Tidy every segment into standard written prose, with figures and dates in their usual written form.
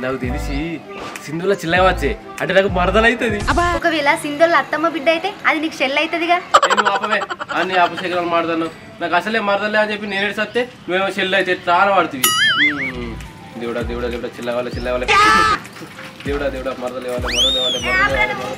నాకు తెలిసి సింధులో చిల్లగా వచ్చే అంటే నాకు మరదలు అవుతుంది. ఒకవేళ సింధులో అత్తమ్మ బిడ్డ అయితే అది నీకు చెల్లి అవుతుందిగా. నేను ఆపవే అన్ని అపశకరాలు మాడతాను. నాకు అసలే మరదలే అని చెప్పి నేనే సత్తే నువ్వేమో చెల్లి అయితే చాలా పడుతుంది. దేవుడా దేవుడా దేవుడా చిల్లవాలి చిల్లవాలి దేవుడా దేవుడా మరదలు ఇవ్వాలి మరదలు ఇవ్వాలి మరదలు ఇవ్వాలి.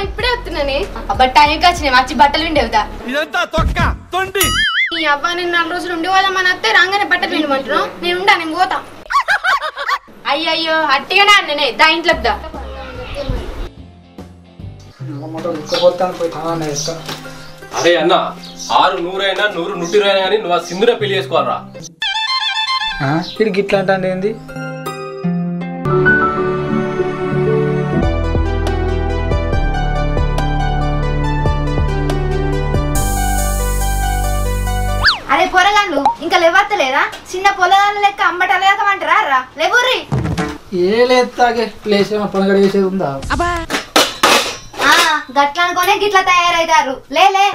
ఇప్పుడే వస్తున్నానే అబ్బా టైంకి వచ్చినాయి వచ్చి బట్టలు విండేవుతా. ఈ అబ్బా నేను 4 రోజులు ఉండి పోదామని వస్తే రాగానే బట్టలు విండమంటున్నావు. నేను ఉంటా నేను పోతా. అయ్యయ్యో అట్టిగానే అన్ననే దా ఇంట్లోకి దా. అరే అన్న 6 100 100 100 కానీ నువ్వు ఆ సింధునే పెళ్లి చేసుకోవాలరా. ఇట్లా అంటే ఏంది? అరే పొరగాళ్ళు ఇంకా లేవత్తలేదా? చిన్న పొలగాళ్ళు లెక్క అమ్మటలేకమంటారా రా లేవుర్రి. ఏ లేతాగే ప్లేస్ ఏమో పొలగడ చేసేది ఉందా? గట్ల అనుకోనే గిట్లా తయారైతారు. లేలే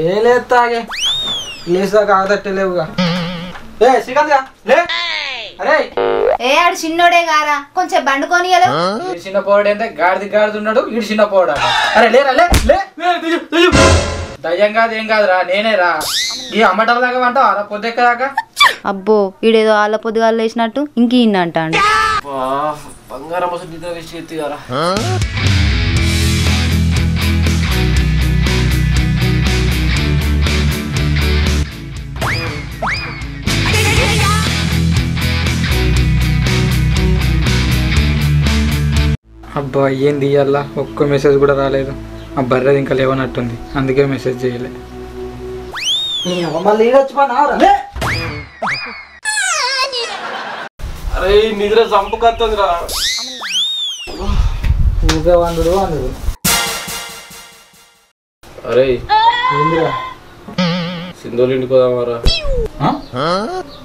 ఏ లేతాగే ప్లేస్ దాకా ఆగదట్టలేవుగా. అరే ఏ ఆడు చిన్నోడే గారా కొంచెం బండుకొని చిన్న పోవడం అంటే గాడిది గాడిది ఉన్నాడు ఇడు చిన్న పోవడా. అరే లేరా లే దయ్యం కాదు ఏం కాదురా నేనే రా. ఈ అమ్మటాల దాకా అంటావు అలా పొద్దుక్క దాకా. అబ్బో ఈడేదో ఆళ్ళ పొద్దుగాలు లేచినట్టు ఇంక ఇన్న అంటాడు. బంగారం అసలు నిద్ర వేసి ఎత్తి కదా. అబ్బా ఏంది ఇయ్యాల ఒక్క మెసేజ్ కూడా రాలేదు. ఆ బర్రెది ఇంకా లేవనట్టుంది అందుకే మెసేజ్ చేయలే. అరే నిద్ర చంపుకొస్తుంది రా. ఊగా వండు వండు. అరే ఏందిరా సింధులు ఇంటికి పోదామారా?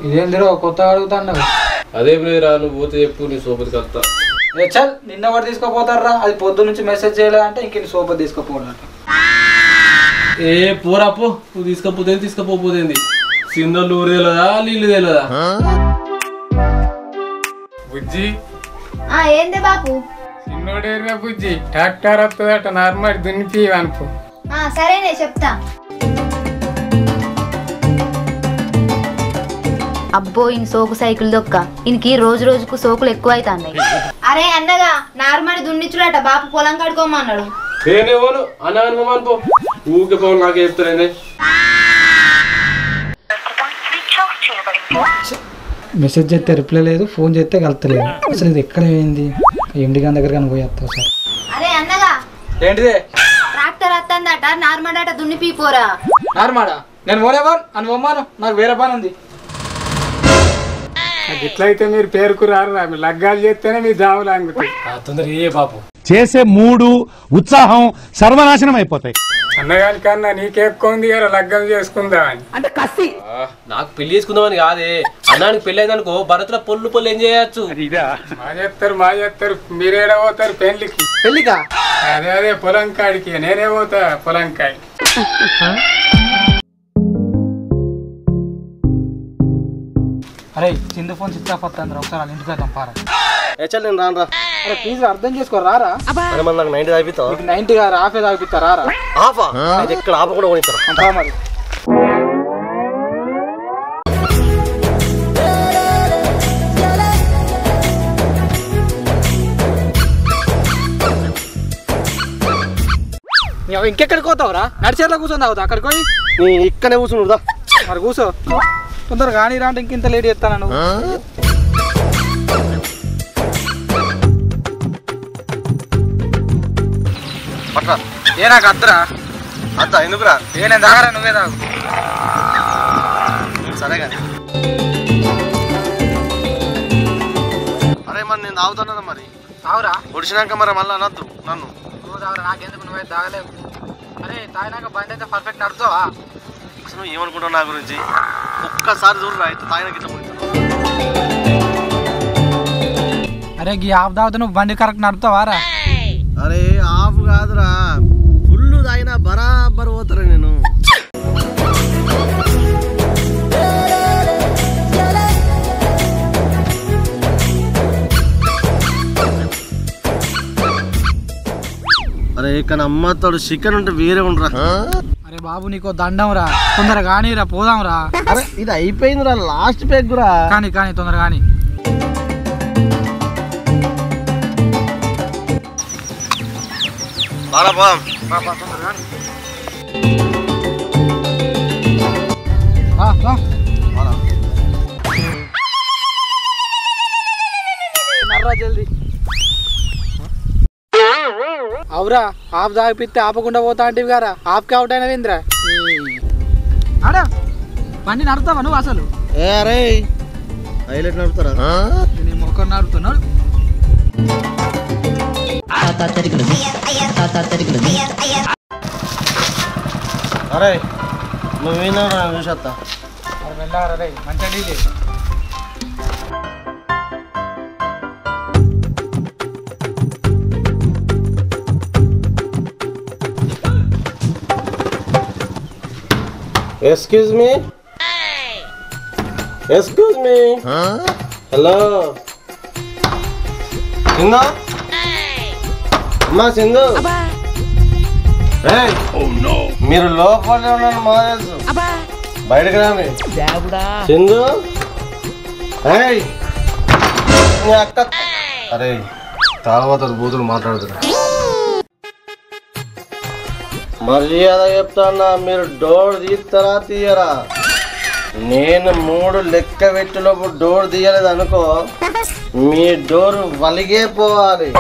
ఇదేందిరా కొత్త అడుగుతాను. అదేం లేదురా నువ్వు పోతే చెప్పు నీ సోపతికి వస్తా. చల్ నిన్న వాడు తీసుకుపోతారా? అది పొద్దు నుంచి మెసేజ్ చేయలే అంటే ఇంక సోపతి తీసుకుపోవాలట. ఏ పోరా పో నువ్వు తీసుకపోతే తీసుకుపోతుంది. సింధులు ఊరు తెలియదా నీళ్ళు తెలియదా? బుజ్జి ఏంది బాపు? చిన్నోడేరుగా బుజ్జి ట్రాక్టర్ వస్తుందట నార్మల్ దున్నిపి అనుకో. సరేనే చెప్తా. అబ్బో ఈయన సోకు సైకిల్ దొక్క ఈయనకి రోజు రోజుకు సోకులు ఎక్కువ అవుతాయి. అరే అన్నగా నార్మల్ దున్నిచ్చుడట బాపు పొలం కడుకోమన్నాడు. నేనేమోను అన్నపో ఊకే పోవాలి నాకే చెప్తానే. మెసేజ్ చేస్తే రిప్లై లేదు, ఫోన్ చేస్తే కలుతలేదు. అసలు ఇది ఎక్కడ పోయింది? ఎండి గారి దగ్గర కానీ పోయేస్తా సార్. అరే అన్నగా ఏంటిదే? ట్రాక్టర్ వస్తుందట నార్మల్ అట దున్నిపి పోరా. నార్మడా? నేను పోలేవా అని పొమ్మాను, నాకు వేరే పని ఉంది. ఇట్లయితే మీరు పేరుకు రారు. మీరు లగ్గాలు చేస్తేనే మీ జాములు అంగుతాయి. తొందర ఏ బాపు చేసే మూడు ఉత్సాహం సర్వనాశనం అయిపోతాయి. అన్నగాని కన్నా నీకెక్కువ ఉంది కదా లగ్గం చేసుకుందామని. అంటే కసి నాకు పెళ్లి చేసుకుందామని కాదే. అన్నానికి పెళ్లి అయిందనుకో భరతుల పొల్లు ఏం చేయొచ్చు. మా చేస్తారు మీరేడా పోతారు పెళ్లికి? పెళ్లికా? అదే పొలం కాడికి నేనే పోతా పొలం కాడి. అరే సింధు ఫోన్ స్విచ్ ఆఫ్ వస్తుంది, ఒకసారి వాళ్ళ ఇంటికి వెళ్దాం పారా. నేను రాను రా. అరే ప్లీజ్ అర్థం చేసుకో రారా. నాకు 90 తాగిపిస్తావు? 90 కాదు ఆఫే తాగిపిస్తా రారా. ఆఫా? ఎక్కడ ఆఫ్ కూడా కొనిస్తారా? అంతా మరి ఇంకెక్కడికి పోతావురా? నడిచేట్లా కూర్చొని తాగుతా అక్కడికి పోయి. ఇక్కడే కూర్చుందా? మరి కూర్చో తొందరగా కానీ రా అంటే ఇంకింత లేట్ చేస్తాను నువ్వు. ఏ నాకు అద్దరా అంత ఎందుకురా? ఏ నేను తాగరా నువ్వే తాగు. సరే కానీ అరే మరి నేను తాగుతాను మరి. తాగురా ఒడిచినాక మరి మళ్ళీ అనద్దు నన్ను. నువ్వు తాగురా నాకెందుకు, నువ్వే తాగలేవు. అరే తాగినాక బండి అయితే పర్ఫెక్ట్ నడుతావా? అసలు ఏమనుకుంటావు నా గురించి? ఒక్కసారి చూడరా తాగినాక ఇట్లా పోయింది. అరే గీ ఆఫ్ తాగితే నువ్వు బండి కరెక్ట్ నడుపుతావారా? అరే ఆఫ్ కాదురా, ఫుల్ తాగినా బరాబర్ పోతారా నేను. అరే ఇక్కడ అమ్మతోడు చికెన్ ఉంటే వేరే ఉండరా. అరే బాబు నీకో దండం రా, తొందరగా కానీరా పోదాం రా. అరే ఇది అయిపోయిందిరా, లాస్ట్ పెగ్గురా. కానీ తొందరగా కానీ. జల్దీ అవురా, ఆఫ్ తాగిపిస్తే ఆపకుండా పోతా అంటే గారా, ఆఫ్కి అవుట్ అయినా ఇంద్రా. ఆడా బండి నడుతావా నువ్వు అసలు? ఏ అరే హైలైట్ నడుపుతారా? నేను మొక్క నడుతున్నాడు. అరే నువ్వేనా చూసేస్తా. వెళ్ళారా రే, మంచిగా delay. Excuse me? Excuse me? Hello? Sindhu? అమ్మా సింధు? మీరు లోపలే ఉన్నాను మా తెలుసు, బయటకు రాని. సింధు అక్క. అరే తాగబోతుంది బూతులు మాట్లాడుతున్నా. మర్యాద చెప్తానా, మీరు డోర్ తీస్తారా తీయరా? నేను 3 లెక్క పెట్టినప్పుడు డోర్ తీయలేదు అనుకో, మీ డోర్ వలిగే పోవాలి.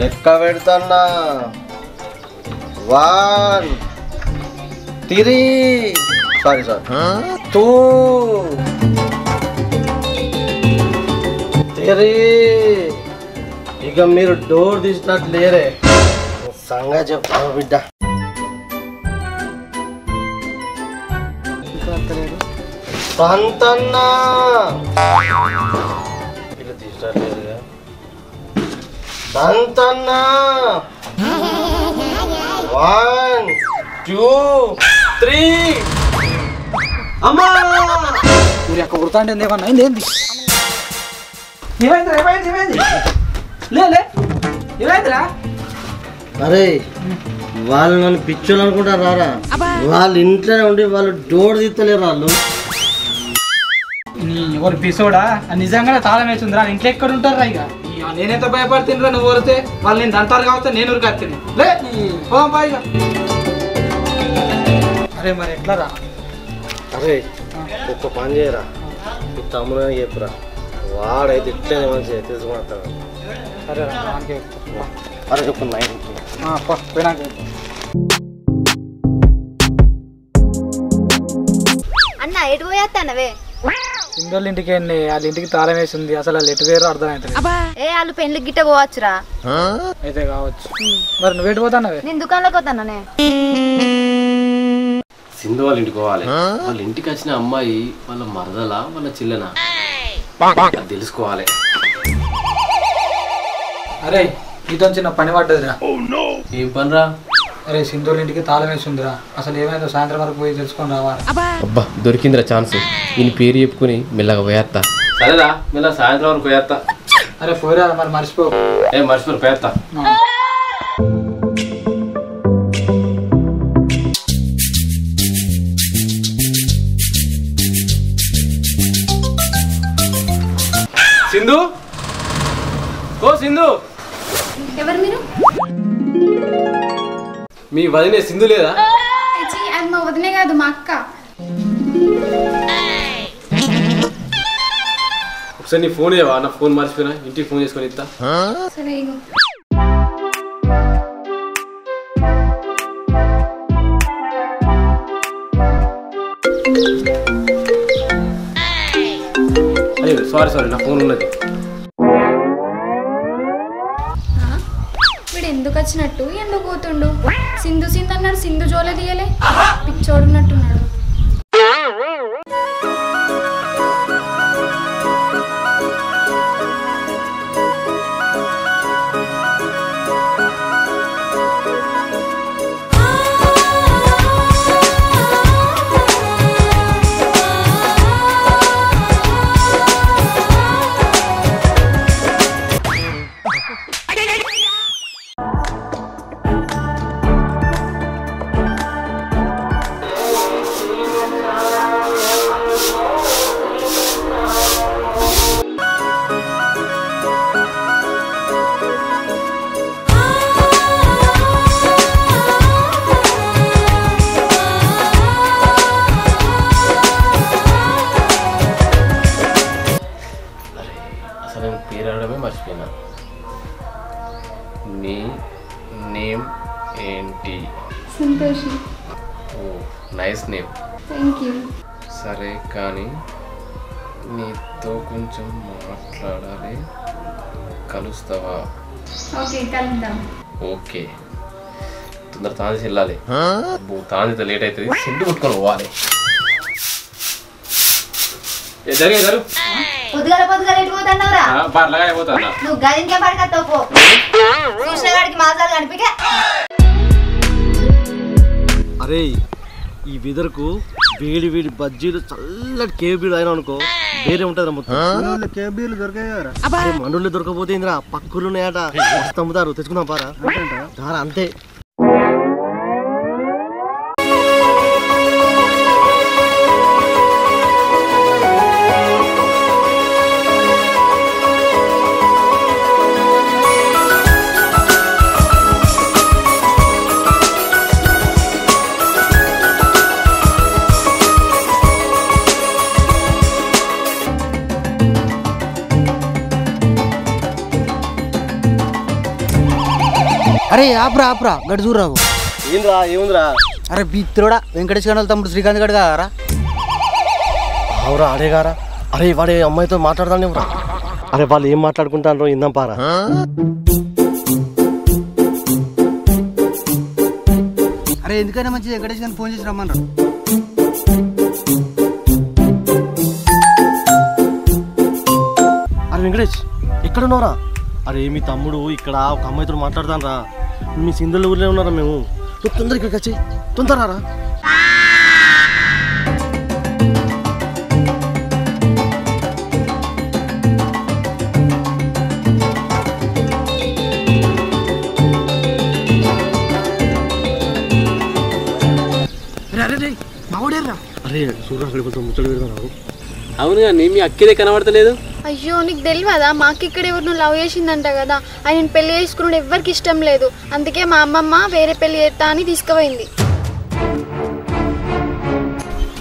లెక్క పెడతానా, 1 3 సారీ 2 3. ఇక మీరు డోర్ తీసినట్టు లేరే, సంగా చెప్తాను బిడ్డ. సంతన్నా ఇలా తీసినట్లేదుగా. సంతన్నా 1 2 3. అమ్మా అక్క కుడతాంటే ఏమన్నా అయింది? ఏంది ఏమైంది? ఏమైందిరా? అరే వాళ్ళు నన్ను పిచ్చోళ్ళు అనుకుంటారు రారా, వాళ్ళ ఇంట్లోనే ఉండి వాళ్ళు డోర్ తీస్తలేరు. వాళ్ళు ఎవరు పిసోడా? నిజంగానే తాళం వేసిందిరా, ఇంట్లో ఎక్కడ ఉంటారా? ఇక నేనెంత భయపడుతుండ్రా, నువ్వు వరితే వాళ్ళు నేను దంటారు కాబట్టి నేను ఉరికొత్తిని. పోదాం బాగా. అరే మరి ఎట్లా రా? అరే ఒక్క పని చేయరా, ఈ తమ్ముడు చెప్పురా, వాడైతే ఇట్లనే మంచిగా తీసుకుంటాడు. సరే రా. అరే ఒక నైన్ పోయినాక అన్న ఎటు పోయేస్తానవే? సింధోళ్ళ ఇంటికి వెళ్ళి వాళ్ళ ఇంటికి తాళం వేసింది, అసలు వాళ్ళు ఎటు వేరు అర్థమవుతుంది. వాళ్ళు పెళ్లికి గిట్ట పోవచ్చురా. అయితే కావచ్చు. మరి నువ్వు ఎటు పోతానవే? నేను దుకాణంలోకి పోతానే. సింధు వాళ్ళ ఇంటికి పోవాలి. వాళ్ళ ఇంటికి వచ్చిన అమ్మాయి వాళ్ళ మరదలా వాళ్ళ చిల్లనా అది తెలుసుకోవాలి. అరే నీతో చిన్న పని పడ్డదిరా. ఏం పనిరా? అరే సింధోళ్ళ ఇంటికి తాళం వేసిందిరా, అసలు ఏమైందో సాయంత్రం వరకు పోయి తెలుసుకొని రావాలి. అబ్బా దొరికిందిరా ఛాన్స్. ఈయన పేరు చెప్పుకుని మెల్లగా పోయేస్తా. సరేరా మెల్ల సాయంత్రం వరకు పోయేస్తా. అరే పోయిరా మరి మర్చిపో. మర్చిపోరు పోయేస్తా. సింధు, ఓ సింధు. ఎవరు మీరు? మీ వదినే సింధు లేదా? అది మా వదినే కాదు, మా అక్క. ఒకసారి నీ ఫోన్ ఇవ్వవా? నా ఫోన్ మర్చిపోయినా, ఇంటికి ఫోన్ చేసుకొని ఇస్తా. సరే ఇగో. అయ్యో సారీ నా ఫోన్ ఉన్నది. వీడు ఎందుకు వచ్చినట్టు, ఎందుకు పోతుండు? సింధు అన్నాడు, సింధు జోలే తీయలే, పిచ్చోడున్నట్టున్నాడు. అసలు నేను పేరు అడగడమే మర్చిపోయినా. నీ నేమ్ ఏంటి? సంతోషి. ఓ నైస్ నేమ్. Thank you. సరే కానీ నీతో కొంచెం మాట్లాడాలి, కలుస్తావా? ఓకే కలుద్దాం. ఓకే తొందర తాంది వెళ్ళాలి. తాంది లేట్ అవుతుంది, సెంటు కొట్టుకొని పోవాలి. జరిగారు పొద్దుగాల పొద్దుగాల ఎటు పోతున్నావురా? బర్లగా అయిపోతాను. నువ్వు గదింకే పడకత్తావు పో. చూసిన వాడికి మాసాలు కనిపిక. అరే ఈ వెదర్కు వేడి వేడి బజ్జీలు చల్లటి కేబీలు అయినా అనుకో వేరే ఉంటుంది మొత్తం. కేబీలు దొరకాయి మనోళ్ళు దొరకపోతే ఇంద్రా పక్కులు ఉన్నాయట అమ్ముతారు, తెచ్చుకుందాం పారా. దారా అంతే. అరే ఆపురా ఆపురా గడి చూడరావు. ఏంద్రా ఏముందిరా? అరే బిత్రుడా వెంకటేష్ గండల తమ్ముడు శ్రీకాంత్ గడు కారా? అవురా అడేగారా. అరే వాడే అమ్మాయితో మాట్లాడతానే. అరే వాళ్ళు ఏం మాట్లాడుకుంటారో ఇందాం పారా. అరే ఎందుకైనా మంచిది వెంకటేష్ గారిని ఫోన్ చేసి రమ్మన్నారు. అరే వెంకటేష్ ఎక్కడున్నావురా? అరే మీ తమ్ముడు ఇక్కడ ఒక అమ్మాయితో మాట్లాడతాను రా. మీ సింధుల ఊర్లో ఉన్నారా మేము. నువ్వు తొందర ఇక్కడికి వచ్చి తొందరరా. అరే సూర్య అక్కడికి వెళ్తాం, ముచ్చట పెడతాను. అవును కానీ మీ అక్కిదే కనబడతలేదు. అయ్యో నీకు తెలియదా? మా అక్క ఇక్కడ ఎవరినో లవ్ చేసిందంట కదా. ఆయన పెళ్లి చేసుకున్నాడు, ఎవ్వరికి ఇష్టం లేదు. అందుకే మా అమ్మమ్మ వేరే పెళ్లి చేస్తా అని తీసుకుపోయింది.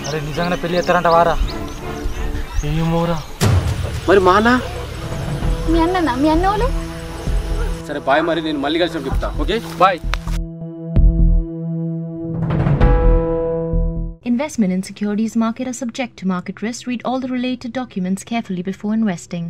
అరే నిజంగానే పెళ్లి చేస్తారంట వారా? ఏమోరా. మరి మానా? మీ అన్ననా? మీ అన్న వాళ్ళు? సరే బాయ్, మరి నేను మళ్ళీ కలిసి చెప్తా. Okay bye. Investment in securities market are subject to market risk. Read all the related documents carefully before investing.